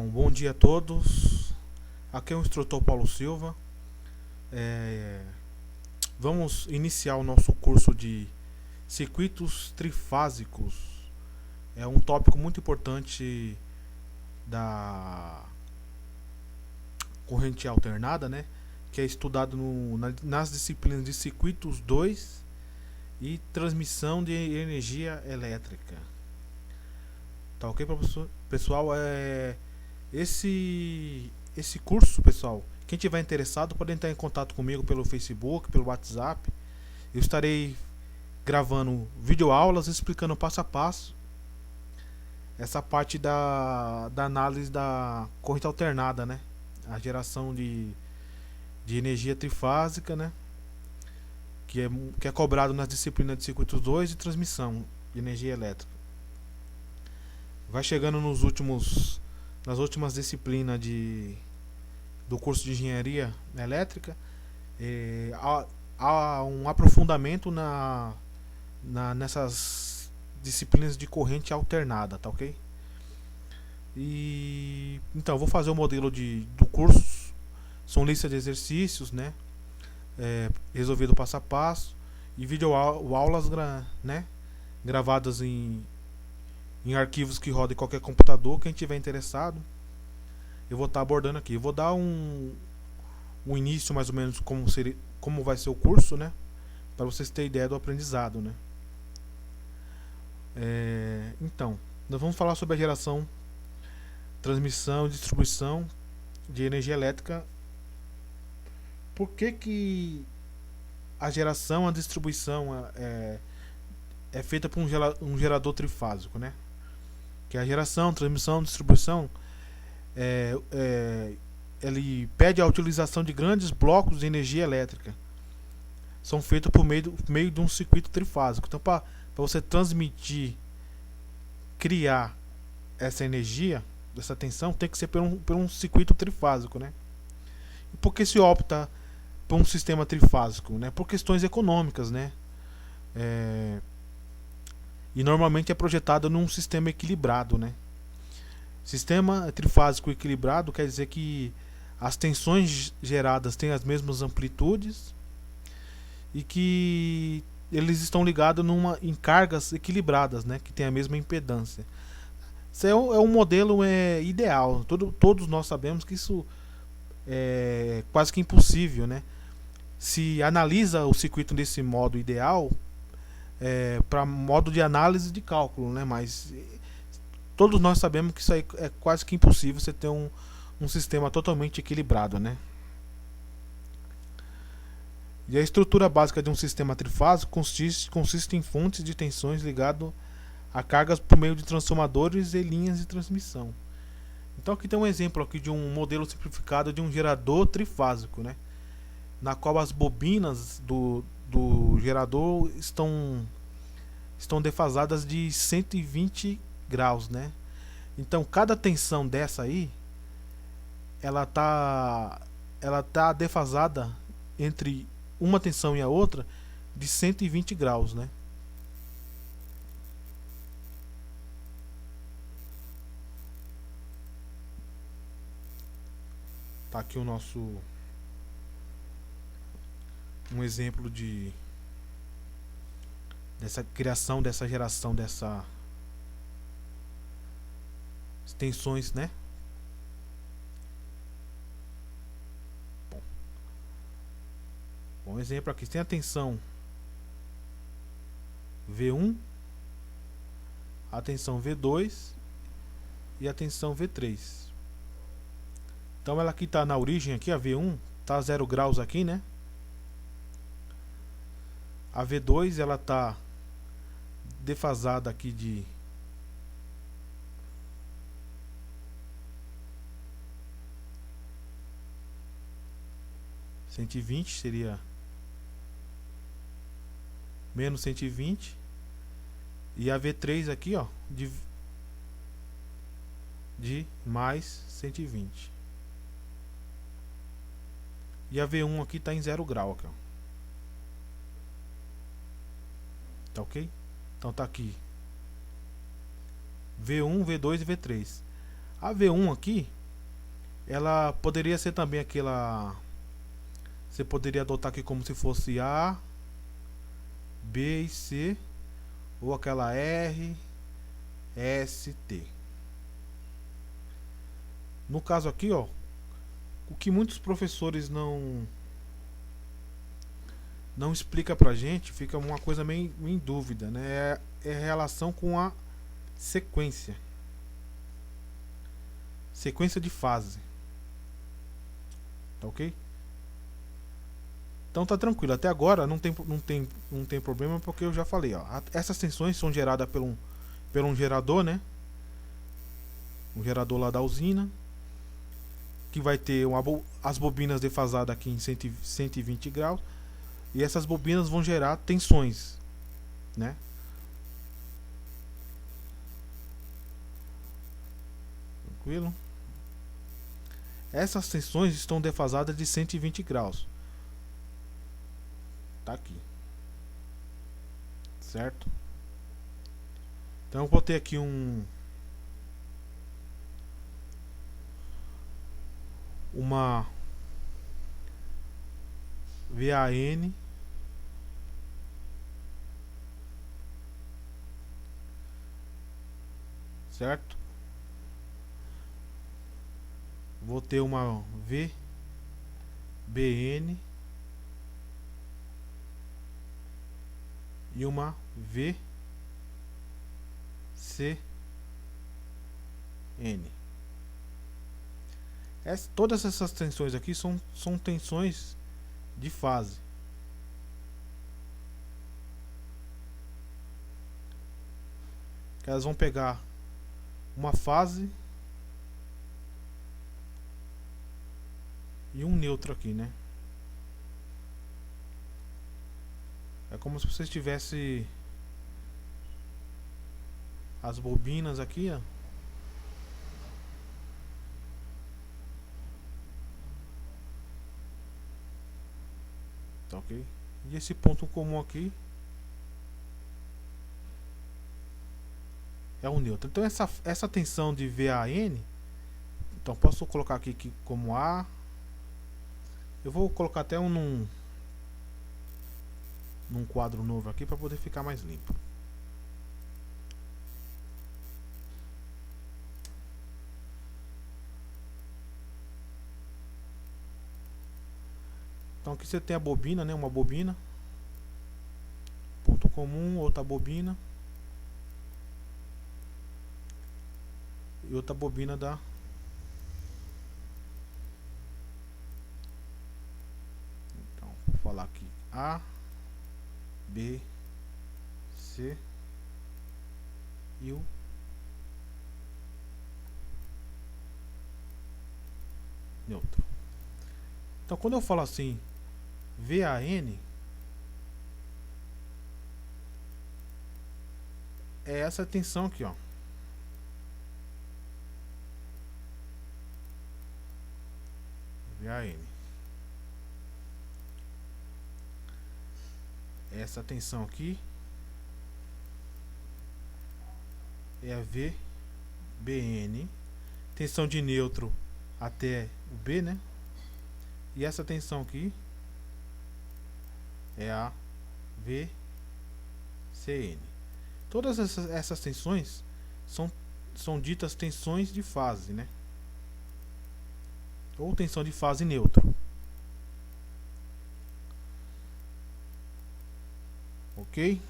Bom dia a todos. Aqui é o instrutor Paulo Silva. Vamos iniciar o nosso curso de circuitos trifásicos. É um tópico muito importante da corrente alternada, né? Que é estudado nas disciplinas de circuitos 2 e transmissão de energia elétrica. Tá ok, professor? Pessoal, esse curso, pessoal, quem tiver interessado pode entrar em contato comigo pelo Facebook, pelo WhatsApp. Eu estarei gravando videoaulas explicando passo a passo essa parte da análise da corrente alternada, né? A geração de energia trifásica, né? Que é cobrado nas disciplinas de circuitos 2 e transmissão de energia elétrica. Vai chegando nas últimas disciplinas do curso de engenharia elétrica. Há um aprofundamento nessas disciplinas de corrente alternada, tá ok? E então vou fazer o modelo do curso. São listas de exercícios, né? Resolvido passo a passo e videoaulas, né? Gravadas em arquivos que rodam em qualquer computador. Quem tiver interessado, eu vou estar abordando aqui. Eu vou dar um início mais ou menos como vai ser o curso, né? Para vocês terem ideia do aprendizado, né? Então, nós vamos falar sobre a geração, transmissão e distribuição de energia elétrica. Por que a geração, a distribuição é feita por um gerador trifásico, né? Que a geração, transmissão, distribuição, ele pede a utilização de grandes blocos de energia elétrica. São feitos por meio de um circuito trifásico. Então, para você transmitir, criar essa energia, essa tensão, tem que ser por um circuito trifásico, né? E por que se opta por um sistema trifásico, né? Por questões econômicas, né? E normalmente é projetado num sistema equilibrado, né? Sistema trifásico equilibrado quer dizer que as tensões geradas têm as mesmas amplitudes e que eles estão ligados em cargas equilibradas, né? Que tem a mesma impedância. Isso é um modelo ideal. Todos nós sabemos que isso é quase que impossível, né? Se analisa o circuito desse modo ideal para modo de análise de cálculo, né? Mas todos nós sabemos que isso aí é quase que impossível você ter um sistema totalmente equilibrado, né? E a estrutura básica de um sistema trifásico consiste em fontes de tensões ligadas a cargas por meio de transformadores e linhas de transmissão. Então aqui tem um exemplo aqui de um modelo simplificado de um gerador trifásico, né? Na qual as bobinas do gerador estão defasadas de 120 graus, né? Então cada tensão dessa aí ela tá defasada entre uma tensão e a outra de 120 graus, né? Tá aqui o nosso um exemplo dessa criação, dessa geração, dessas tensões, né? Bom, exemplo aqui, tem a tensão V1, a tensão V2 e a tensão V3. Então ela aqui está na origem aqui, a V1 está a 0 graus aqui, né? A V2 ela está defasada aqui de 120, seria menos 120, e a V3 aqui, ó, de mais 120. E a V1 aqui está em 0 grau aqui, ó. Tá ok? Então tá aqui V1, V2 e V3. A V1 aqui, ela poderia ser também aquela... Você poderia adotar aqui como se fosse A, B e C, ou aquela R, S, T. No caso aqui, ó, o que muitos professores não explica pra gente, fica uma coisa meio em dúvida, né? É a relação com a sequência. Sequência de fase. Tá ok? Então tá tranquilo. Até agora não tem problema, porque eu já falei, ó. Essas tensões são geradas por um gerador, né? Um gerador lá da usina, que vai ter as bobinas defasadas aqui em 120 graus. E essas bobinas vão gerar tensões, né? Tranquilo? Essas tensões estão defasadas de 120 graus. Tá aqui. Certo? Então eu botei aqui uma VAN certo? Vou ter uma VBN e uma VCN. Todas essas tensões aqui são tensões de fase. Que elas vão pegar uma fase e um neutro aqui, né? É como se você tivesse as bobinas aqui, ó. Tá ok? E esse ponto comum aqui é o neutro. Então essa tensão de VAN, então posso colocar aqui como A. Eu vou colocar até num quadro novo aqui para poder ficar mais limpo. Então aqui você tem a bobina, né? Uma bobina, ponto comum, outra bobina e outra bobina da então vou falar aqui A, B, C e o neutro. Então quando eu falo assim VAN, é essa tensão aqui, ó. VAN. Essa tensão aqui é a VBN. Tensão de neutro até o B, né? E essa tensão aqui é a VCN. Todas essas tensões são ditas tensões de fase, né? Ou tensão de fase neutro. Ok?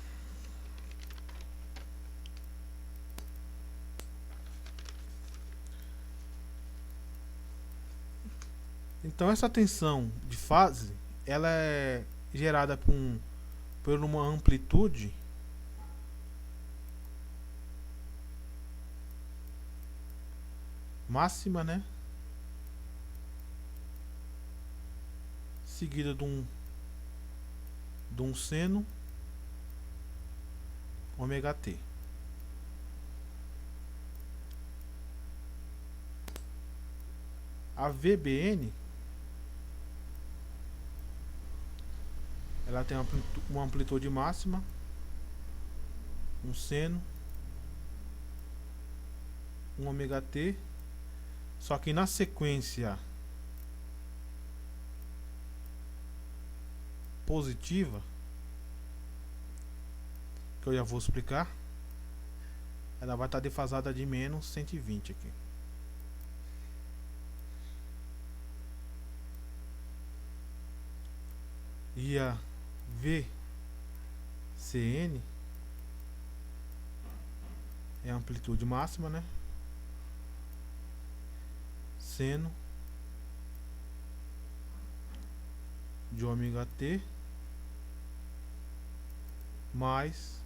Então essa tensão de fase, ela é gerada por uma amplitude máxima, né? Seguida de um seno ômega t. A VBN ela tem uma amplitude máxima, um seno, um ômega t Só que na sequência positiva, que eu já vou explicar, ela vai estar defasada de menos 120 aqui. E a VCN é a amplitude máxima, né? Seno de ômega t mais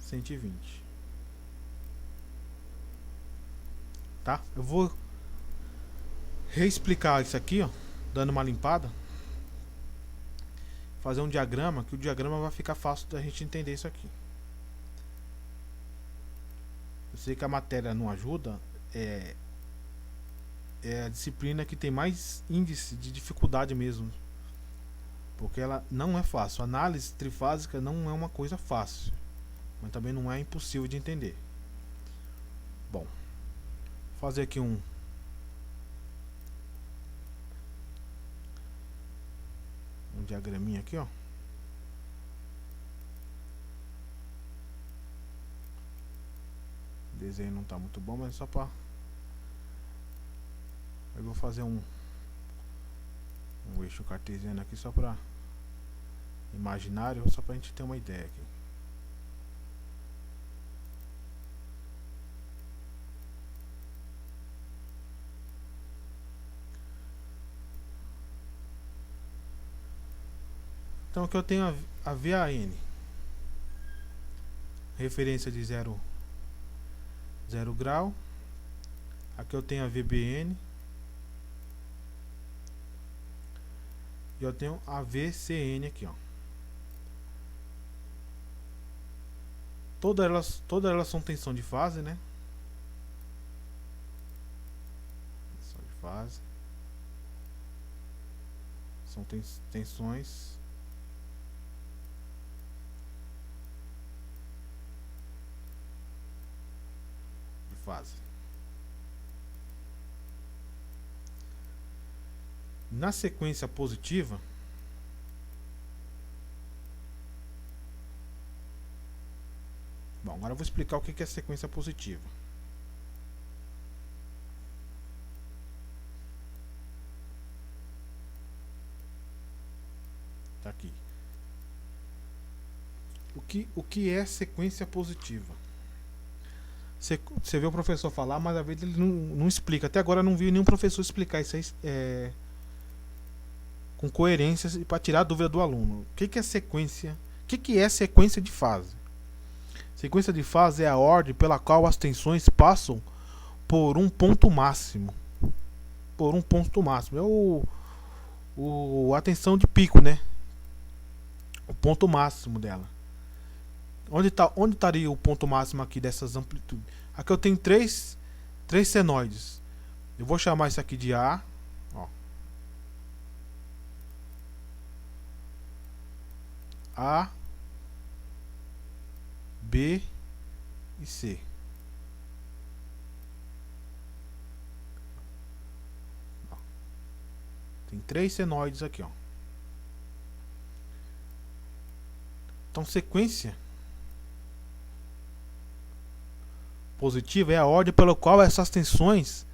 120. Tá? Eu vou reexplicar isso aqui, ó, dando uma limpada. Fazer um diagrama, que o diagrama vai ficar fácil da gente entender isso aqui. Eu sei que a matéria não ajuda, é a disciplina que tem mais índice de dificuldade mesmo, porque ela não é fácil. A análise trifásica não é uma coisa fácil, mas também não é impossível de entender. Bom, vou fazer aqui um diagraminha aqui, ó. O desenho não está muito bom, mas só para... Eu vou fazer um eixo cartesiano aqui só para imaginário, só para a gente ter uma ideia aqui. Então aqui eu tenho a VAN, referência de 0 grau. Aqui eu tenho a VBN. E eu tenho a VCN aqui, ó. Todas elas são tensão de fase, né? Tensão de fase. São tensões de fase. Na sequência positiva, bom, agora eu vou explicar o que é sequência positiva. Tá aqui. O que é sequência positiva? Você vê o professor falar, mas às vezes ele não explica. Até agora eu não vi nenhum professor explicar isso aí, com coerência para tirar a dúvida do aluno. O que é sequência? O que é sequência de fase? Sequência de fase é a ordem pela qual as tensões passam por um ponto máximo. Por um ponto máximo. É a tensão de pico, né? O ponto máximo dela. Onde estaria o ponto máximo aqui dessas amplitudes? Aqui eu tenho três senoides. Eu vou chamar isso aqui de A. Ó. A, B e C. Tem três senoides aqui, ó. Então, sequência positiva é a ordem pela qual essas tensões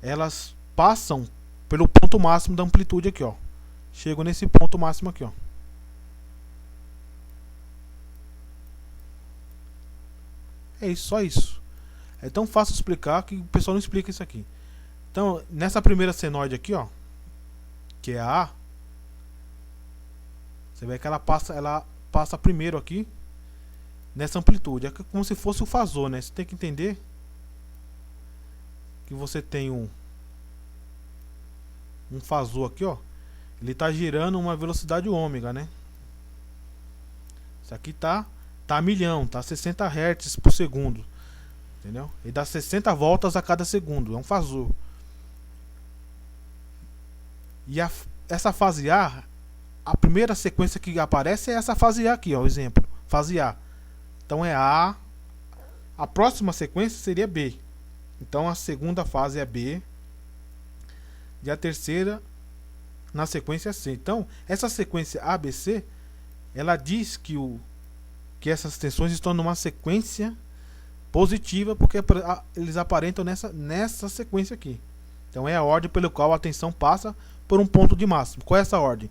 elas passam pelo ponto máximo da amplitude aqui, ó. Chego nesse ponto máximo aqui, ó. É isso, só isso. É tão fácil explicar que o pessoal não explica isso aqui. Então, nessa primeira senoide aqui, ó, que é a A, você vê que ela passa primeiro aqui nessa amplitude. É como se fosse o fasor, né? Você tem que entender que você tem um fasor aqui, ó. Ele está girando uma velocidade ômega, né? Isso aqui tá a milhão, tá 60 Hz por segundo, entendeu? Ele dá 60 voltas a cada segundo, é um fasor. E essa fase A, a primeira sequência que aparece é essa fase A aqui, ó, o exemplo, fase A. Então é A, a próxima sequência seria B, Então a segunda fase é B e a terceira na sequência C. Então essa sequência ABC, ela diz que essas tensões estão numa sequência positiva, porque eles aparentam nessa sequência aqui. Então é a ordem pelo qual a tensão passa por um ponto de máximo. Qual é essa ordem?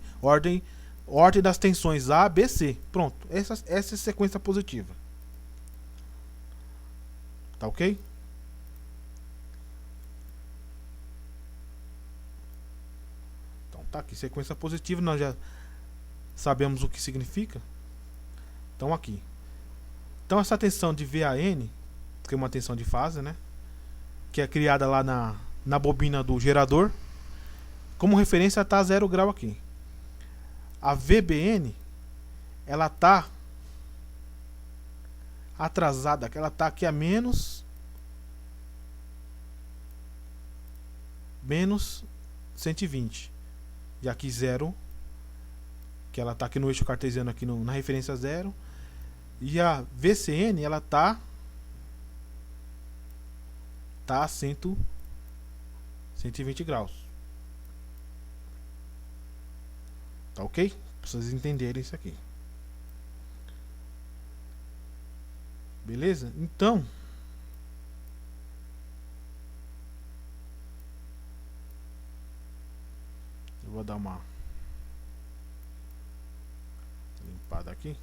Ordem das tensões A, B, C. Pronto. Essa é a sequência positiva. Tá ok? Então tá aqui. Sequência positiva, nós já sabemos o que significa. Então aqui. Então essa tensão de VAN, que é uma tensão de fase, né? Que é criada lá na bobina do gerador. Como referência está 0 grau aqui. A VBN, ela está atrasada, ela está aqui a menos 120. E aqui 0, que ela está aqui no eixo cartesiano, aqui na referência 0. E a VCN, ela está a 120 graus. Tá ok? Pra vocês entenderem isso aqui. Beleza? Então, eu vou dar uma limpada aqui.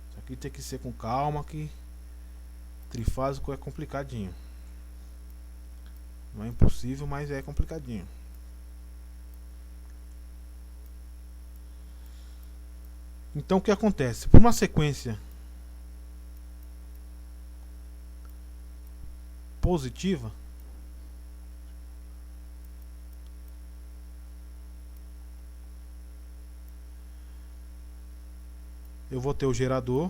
Isso aqui tem que ser com calma, que trifásico é complicadinho. Não é impossível, mas é complicadinho. Então o que acontece? Por uma sequência positiva, eu vou ter o gerador,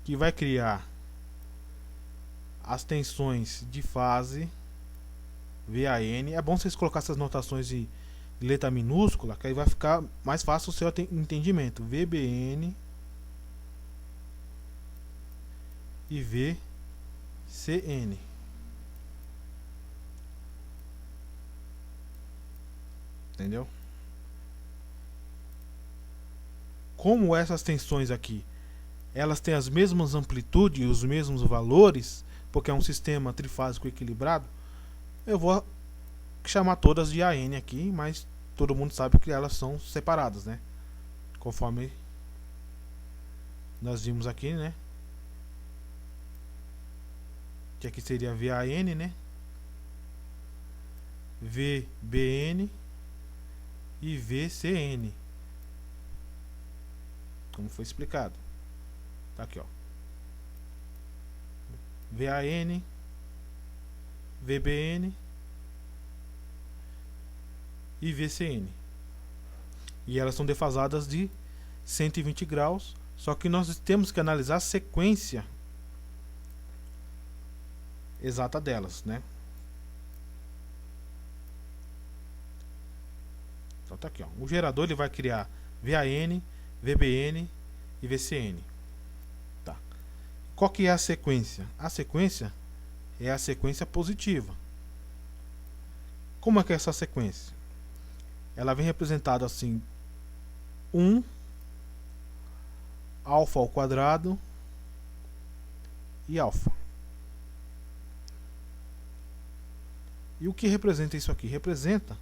que vai criar as tensões de fase VAN. É bom vocês colocar essas notações de letra minúscula, que aí vai ficar mais fácil o seu entendimento. VBN e VCN. Entendeu? Como essas tensões aqui, elas têm as mesmas amplitudes e os mesmos valores, porque é um sistema trifásico equilibrado, eu vou chamar todas de AN aqui, mas todo mundo sabe que elas são separadas, né? Conforme nós vimos aqui, né? Que aqui seria VAN, né? VBN e VCN. Como foi explicado. Tá aqui, ó. VAN, VBN e VCN. E elas são defasadas de 120 graus. Só que nós temos que analisar a sequência exata delas, né? Então tá aqui, ó. O gerador ele vai criar VAN, VBN e VCN. Tá. Qual que é a sequência? A sequência é a sequência positiva. Como é que é essa sequência? Ela vem representada assim: 1 alfa ao quadrado e alfa. E o que representa isso aqui? Representa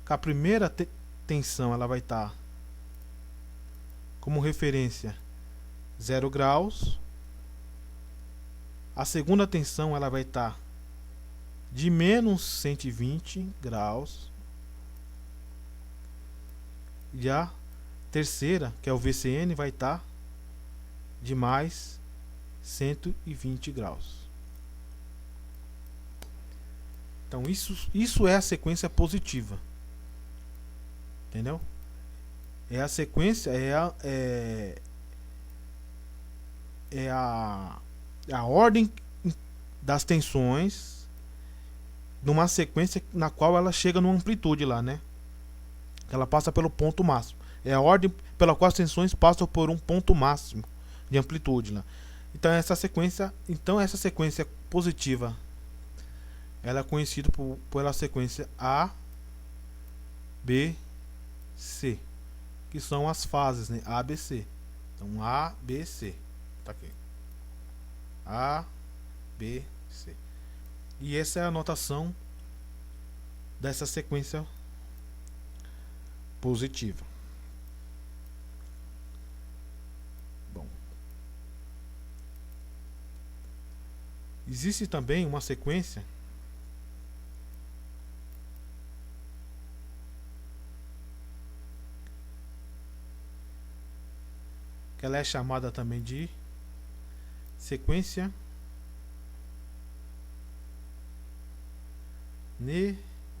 que a primeira tensão ela vai estar como referência 0 graus. A segunda tensão ela vai estar de menos 120 graus. E a terceira, que é o VCN, vai estar de mais 120 graus. Então isso é a sequência positiva. Entendeu? É a sequência, é a ordem das tensões numa sequência na qual ela chega numa amplitude lá, né? Ela passa pelo ponto máximo. É a ordem pela qual as tensões passam por um ponto máximo de amplitude lá. Então essa sequência positiva, ela é conhecida pela sequência A, B, C, que são as fases, né? A, B, C. Então A, B, C. Tá aqui. A, B, C. E essa é a notação dessa sequência positiva. Bom, existe também uma sequência que ela é chamada também de sequência negativa.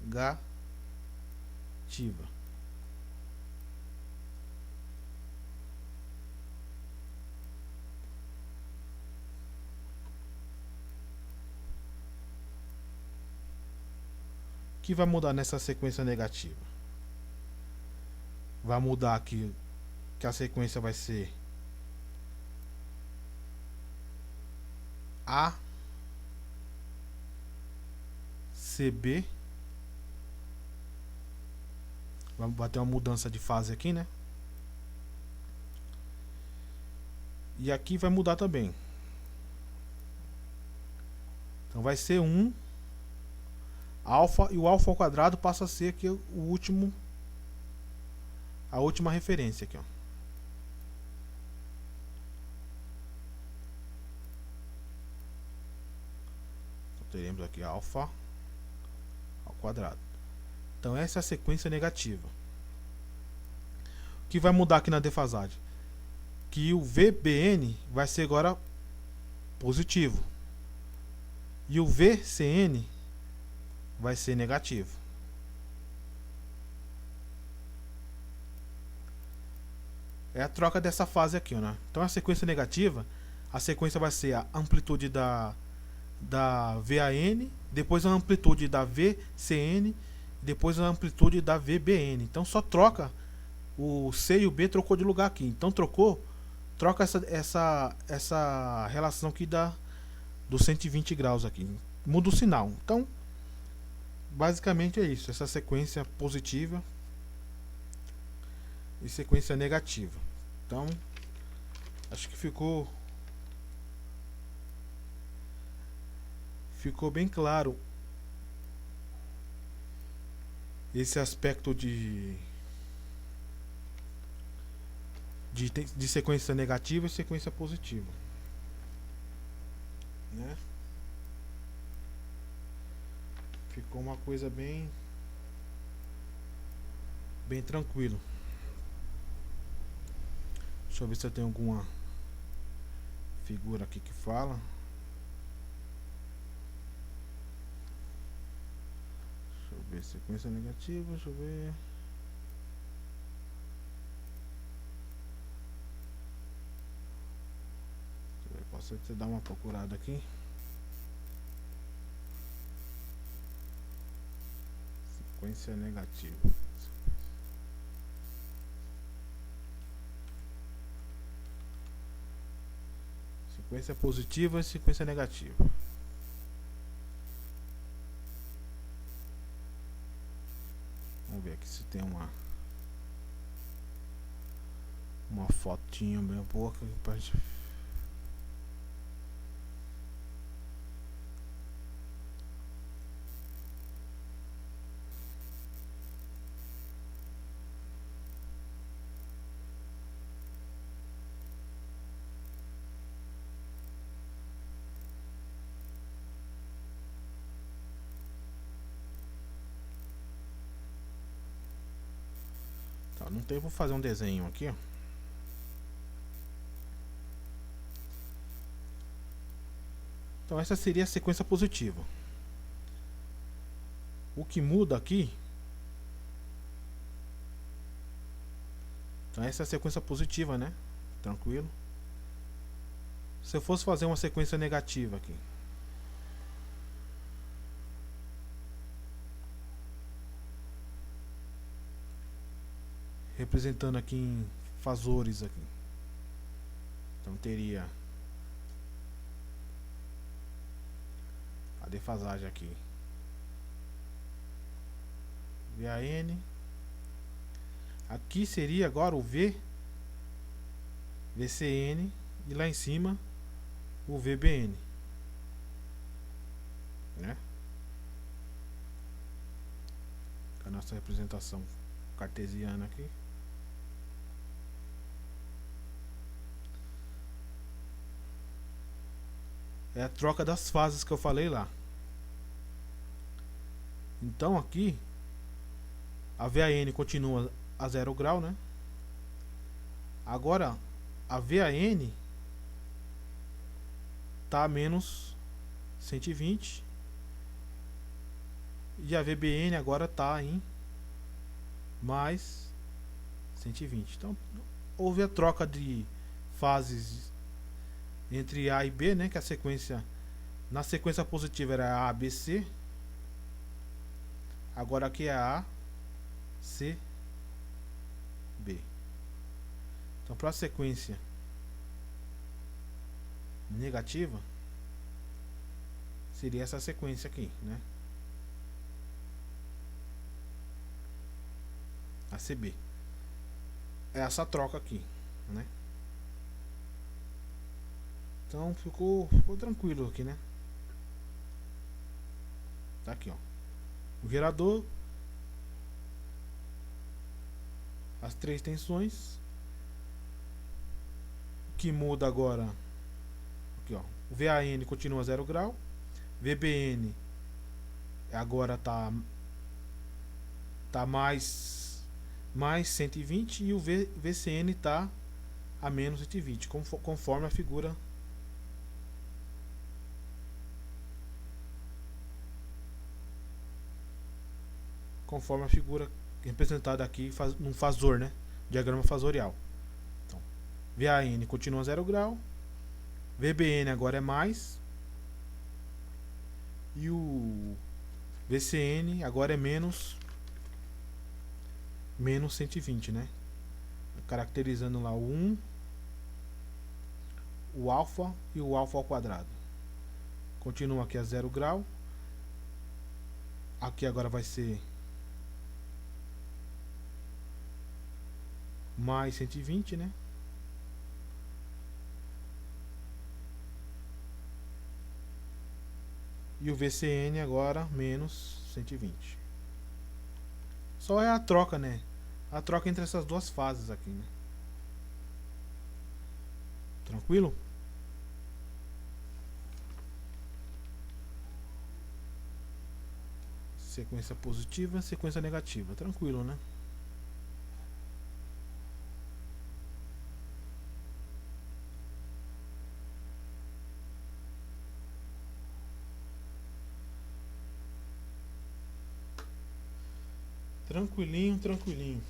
O que vai mudar nessa sequência negativa? Vai mudar aqui que a sequência vai ser A, CB. Vai ter uma mudança de fase aqui, né? E aqui vai mudar também. Então vai ser 1 alfa, e o alfa ao quadrado passa a ser aqui a última referência aqui, ó. Então, teremos aqui alfa ao quadrado. Então essa é a sequência negativa. O que vai mudar aqui na defasagem? Que o VBN vai ser agora positivo. E o VCN vai ser negativo. É a troca dessa fase aqui, né? Então a sequência negativa, a sequência vai ser a amplitude da VAN, depois a amplitude da VCN, depois a amplitude da VBN. Então só troca o C e o B, trocou de lugar aqui. Então troca essa relação aqui dos 120 graus aqui. Muda o sinal. Então basicamente é isso, essa sequência positiva e sequência negativa. Então acho que ficou bem claro esse aspecto de sequência negativa e sequência positiva, né? Ficou uma coisa bem tranquilo. Deixa eu ver se eu tenho alguma figura aqui que fala. Deixa eu ver, sequência negativa, deixa eu ver. Posso até dar uma procurada aqui. Sequência negativa. Sequência positiva e sequência negativa. Vamos ver aqui se tem uma fotinha bem pouca pra gente. Não tem, vou fazer um desenho aqui, ó. Então essa seria a sequência positiva. O que muda aqui, então essa é a sequência positiva, né? Tranquilo. Se eu fosse fazer uma sequência negativa aqui, representando aqui em fasores aqui. Então teria a defasagem aqui, VAN. Aqui seria agora o VCN, e lá em cima o VBN, né? A nossa representação cartesiana aqui. É a troca das fases que eu falei lá. Então aqui a VAN continua a 0 grau, né? Agora a VAN tá a menos 120 e a VBN agora tá em mais 120. Então houve a troca de fases entre A e B, né? Que a sequência, na sequência positiva era A, B, C. Agora aqui é A, C, B. Então para a sequência negativa seria essa sequência aqui, né? A CB. É essa troca aqui, né? Então ficou tranquilo aqui, né? Tá aqui, ó. O gerador, as três tensões. O que muda agora aqui, ó. O VAN continua 0 grau. VBN agora tá mais 120 e o VCN tá a menos 120, conforme a figura representada aqui num fasor, né? Diagrama fasorial. Então, VAN continua 0 grau, VBN agora é mais, e o VCN agora é menos 120, né? Caracterizando lá o 1, o alfa e o alfa ao quadrado. Continua aqui a 0 grau. Aqui agora vai ser mais 120, né? E o VCN agora menos 120. Só é a troca, né? A troca entre essas duas fases aqui, né? Tranquilo? Sequência positiva, sequência negativa. Tranquilo, né? Tranquilinho, tranquilinho.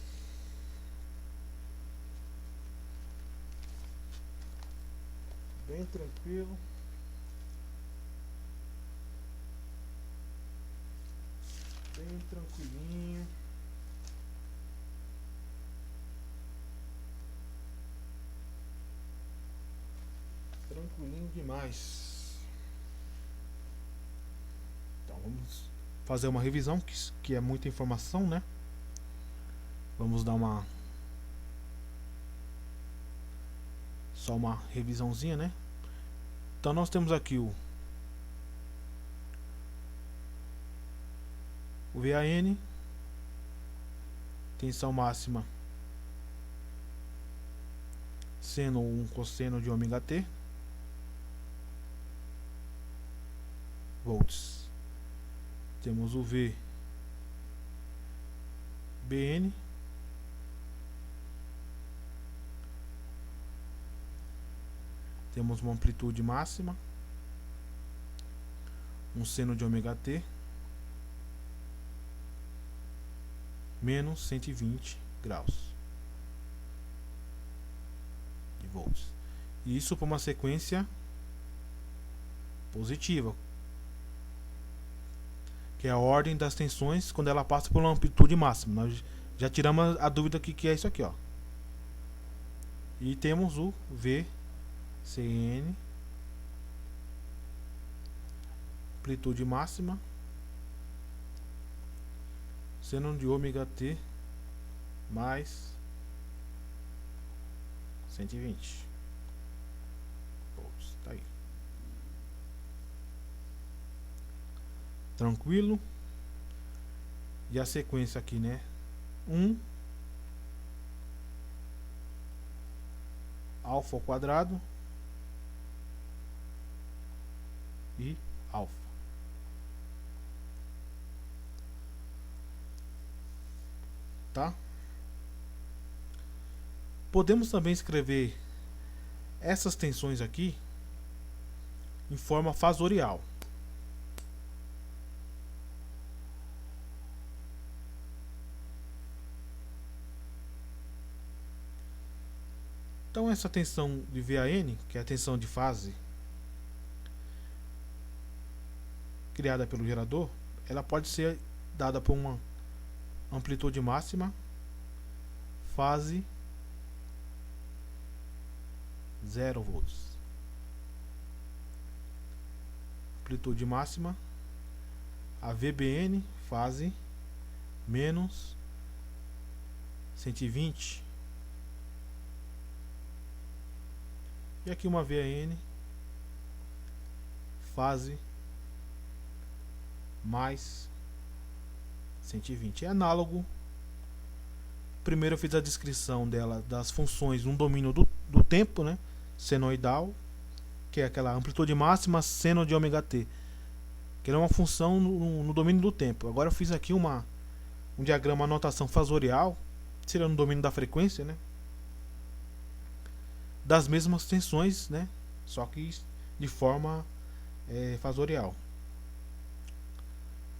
Bem tranquilo. Bem tranquilinho. Tranquilinho demais. Então vamos fazer uma revisão, que é muita informação, né? Vamos dar só uma revisãozinha, né? Então nós temos aqui o VAN, tensão máxima seno 1 cosseno de ômega t, volts. Temos o VBN, temos uma amplitude máxima, um seno de ômega t, menos 120 graus de volts. E isso para uma sequência positiva, que é a ordem das tensões quando ela passa por uma amplitude máxima. Nós Já tiramos a dúvida que é isso aqui, ó. E temos o VCN, amplitude máxima, seno de ômega t mais 120 volts. Tá aí. Tranquilo. E a sequência aqui, né? 1 alfa ao quadrado e alfa. Tá? Podemos também escrever essas tensões aqui em forma fasorial. Então essa tensão de VAN, que é a tensão de fase criada pelo gerador, ela pode ser dada por uma amplitude máxima, fase 0 volts. Amplitude máxima, a VBN, fase menos 120. E aqui uma VAN, fase mais 120. É análogo. Primeiro eu fiz a descrição dela, das funções no domínio do tempo, né? Senoidal, que é aquela amplitude máxima seno de ômega t, que é uma função no domínio do tempo. Agora eu fiz aqui um diagrama, anotação fasorial, seria no domínio da frequência, né? Das mesmas tensões, né? Só que de forma fasorial.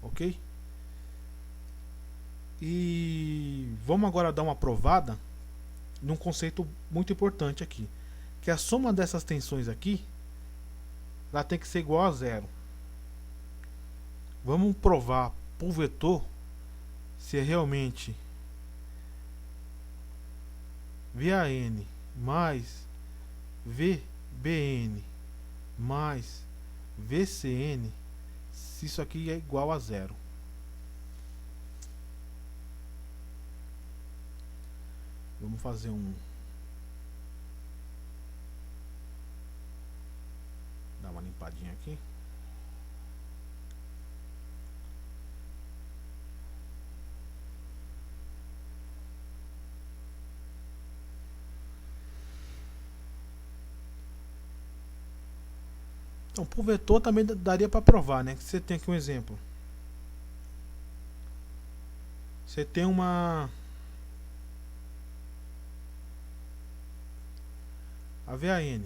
Ok? E vamos agora dar uma provada num conceito muito importante aqui, que a soma dessas tensões aqui, ela tem que ser igual a zero. Vamos provar por vetor se é realmente VAN mais VBN mais VCN, se isso aqui é igual a zero. Vamos fazer dar uma limpadinha aqui. Então, por vetor também daria para provar, né? Você tem aqui um exemplo. Você tem a VAN.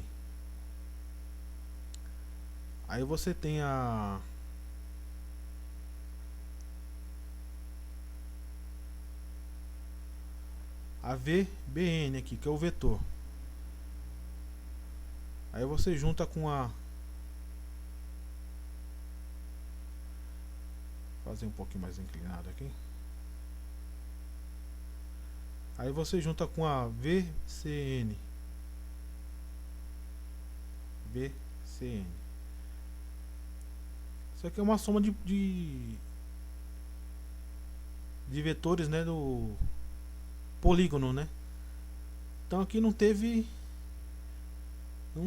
Aí você tem a VBN aqui, que é o vetor. Aí você junta com fazer um pouquinho mais inclinado aqui. Aí você junta com a VCN. Isso aqui é uma soma de vetores, né, do polígono, né? Então aqui não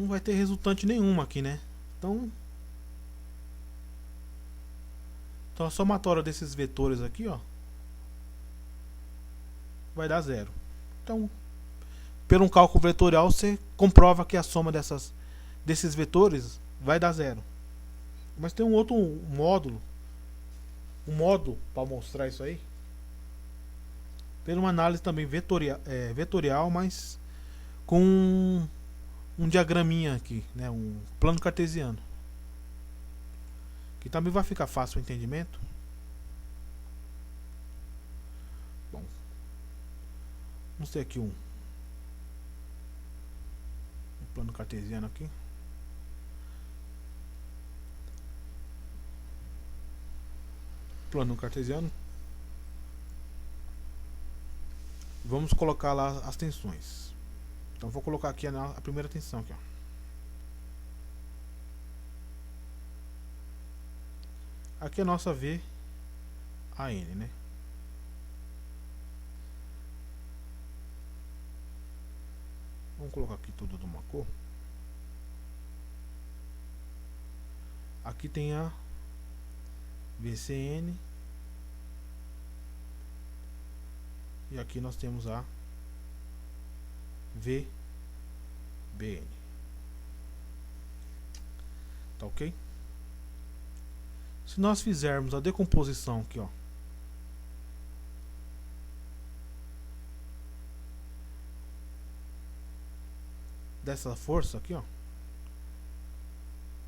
vai ter resultante nenhuma aqui, né? Então a somatória desses vetores aqui, ó, vai dar zero. Então, pelo um cálculo vetorial, você comprova que a soma desses vetores vai dar zero. Mas tem um outro módulo, para mostrar isso aí, pela uma análise também vetorial, mas com um diagraminha aqui, né, um plano cartesiano, que também vai ficar fácil o entendimento. Bom, vamos ter aqui um plano cartesiano aqui. Plano cartesiano. vamos colocar lá as tensões. Então vou colocar aqui a primeira tensão aqui, ó. Aqui é a nossa VAN, né? Vamos colocar aqui tudo de uma cor. Aqui tem a VCN. E aqui nós temos a VBN. Tá ok? Se nós fizermos a decomposição aqui, ó, dessa força aqui, ó,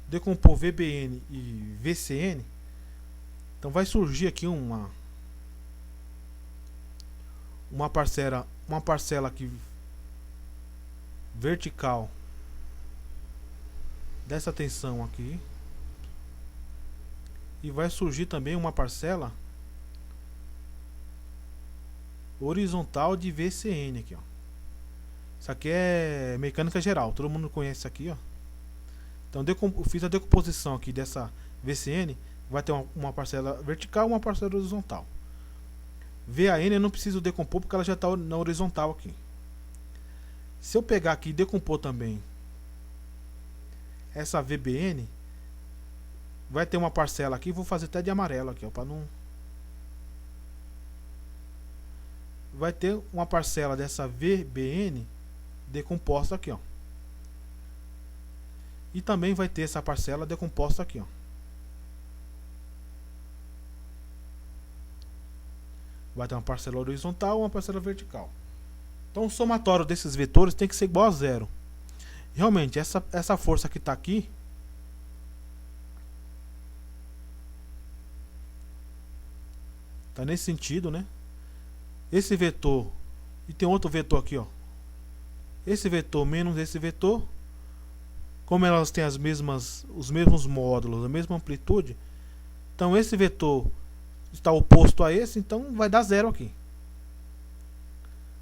decompor VBN e VCN, então vai surgir aqui uma parcela aqui vertical dessa tensão aqui, e vai surgir também uma parcela horizontal de VCN aqui, ó. Isso aqui é mecânica geral, todo mundo conhece isso aqui, ó. Então eu fiz a decomposição aqui dessa VCN, vai ter uma parcela vertical e uma parcela horizontal. VAN eu não preciso decompor porque ela já está na horizontal aqui. Se eu pegar aqui e decompor também essa VBN, vai ter uma parcela aqui, vou fazer até de amarelo aqui, ó, para não... Vai ter uma parcela dessa VBN decomposta aqui, ó. E também vai ter essa parcela decomposta aqui, ó. Vai ter uma parcela horizontal e uma parcela vertical. Então o somatório desses vetores tem que ser igual a zero. Realmente, essa força que está aqui, tá nesse sentido, né? Esse vetor, e tem outro vetor aqui, ó. Esse vetor menos esse vetor, como elas têm os mesmos módulos, a mesma amplitude, então esse vetor está oposto a esse, então vai dar zero aqui.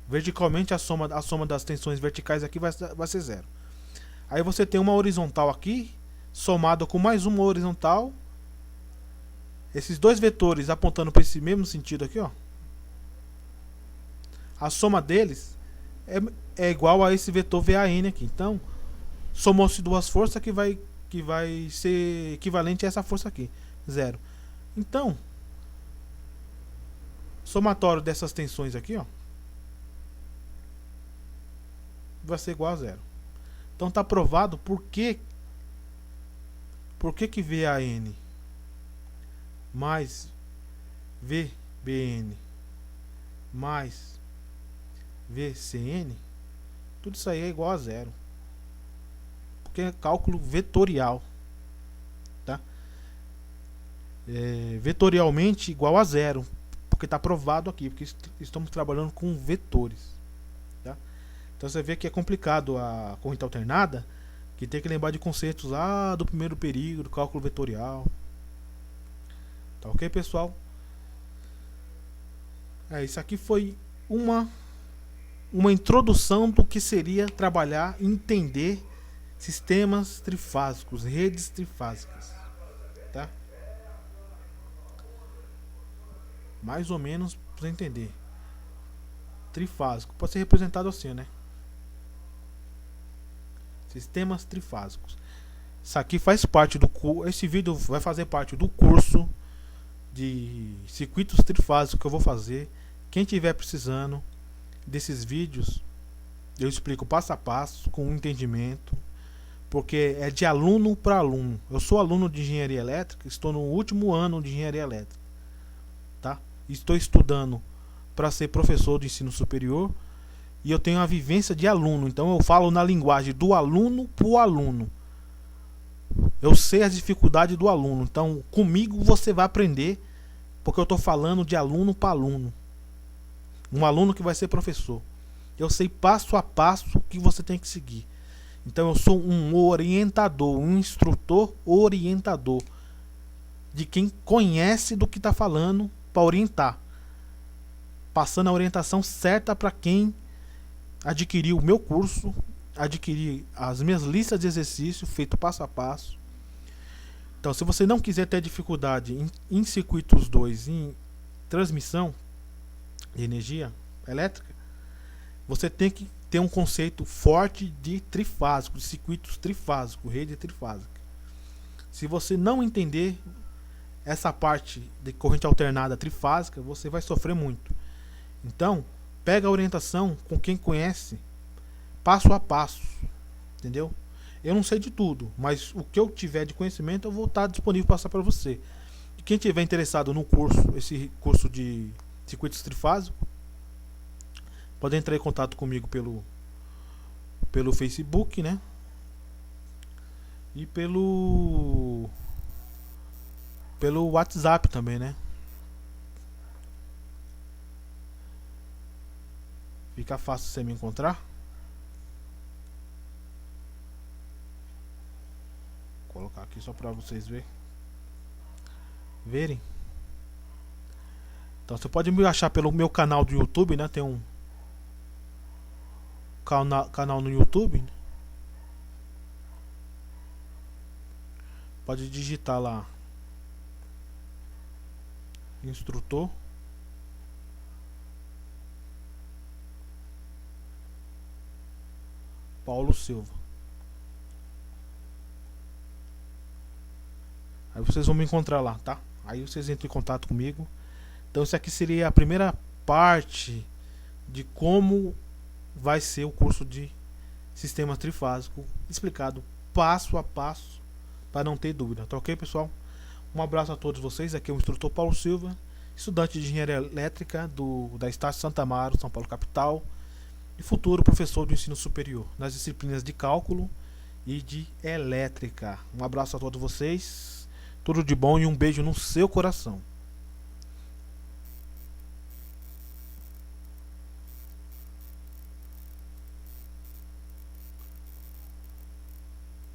Verticalmente a soma das tensões verticais aqui vai ser zero. Aí você tem uma horizontal aqui, somado com mais uma horizontal. Esses dois vetores apontando para esse mesmo sentido aqui, ó. A soma deles é igual a esse vetor VAN aqui. Então, somou-se duas forças que vai ser equivalente a essa força aqui, zero. Então, somatório dessas tensões aqui, ó, vai ser igual a zero. Então está provado por que VAN mais VBN mais VCN, tudo isso aí é igual a zero, porque é cálculo vetorial, tá? Vetorialmente igual a zero, porque está provado aqui, porque estamos trabalhando com vetores, tá? Então você vê que é complicado a corrente alternada, que tem que lembrar de conceitos lá do primeiro período, cálculo vetorial. Tá ok, pessoal? Isso aqui foi uma introdução do que seria trabalhar e entender sistemas trifásicos, redes trifásicas, tá? Mais ou menos para você entender. Trifásico pode ser representado assim, né? Sistemas trifásicos. Isso aqui faz parte do curso. Esse vídeo vai fazer parte do curso de circuitos trifásicos que eu vou fazer. Quem tiver precisando desses vídeos, eu explico passo a passo, com entendimento, porque é de aluno para aluno. Eu sou aluno de engenharia elétrica, estou no último ano de engenharia elétrica, tá? Estou estudando para ser professor de ensino superior e eu tenho a vivência de aluno, então eu falo na linguagem do aluno para o aluno. Eu sei as dificuldades do aluno, então comigo você vai aprender, porque eu estou falando de aluno para aluno. Um aluno que vai ser professor. Eu sei passo a passo o que você tem que seguir. Então eu sou um orientador, um instrutor orientador, de quem conhece do que está falando para orientar. passando a orientação certa para quem adquirir o meu curso, adquirir as minhas listas de exercício feito passo a passo. Então, se você não quiser ter dificuldade em circuitos 2, em transmissão de energia elétrica, você tem que ter um conceito forte de trifásico, de circuitos trifásicos, rede trifásica. Se você não entender essa parte de corrente alternada trifásica, você vai sofrer muito. Então, pega a orientação com quem conhece, passo a passo, entendeu? Eu não sei de tudo, mas o que eu tiver de conhecimento eu vou estar disponível para passar para você. E quem tiver interessado no curso, esse curso de circuitos trifásicos, pode entrar em contato comigo pelo Facebook, né? E pelo WhatsApp também, né? Fica fácil você me encontrar. Vou colocar aqui só para vocês verem. Então você pode me achar pelo meu canal do YouTube, né? Tem um canal no YouTube. Pode digitar lá instrutor Paulo Silva. Aí vocês vão me encontrar lá, tá? Aí vocês entram em contato comigo. Então isso aqui seria a primeira parte de como vai ser o curso de sistema trifásico, explicado passo a passo, para não ter dúvida. Tá ok, pessoal? Um abraço a todos vocês. Aqui é o instrutor Paulo Silva, estudante de engenharia elétrica da Estácio Santa Amaro, São Paulo capital, e futuro professor do ensino superior nas disciplinas de cálculo e de elétrica. Um abraço a todos vocês, tudo de bom e um beijo no seu coração.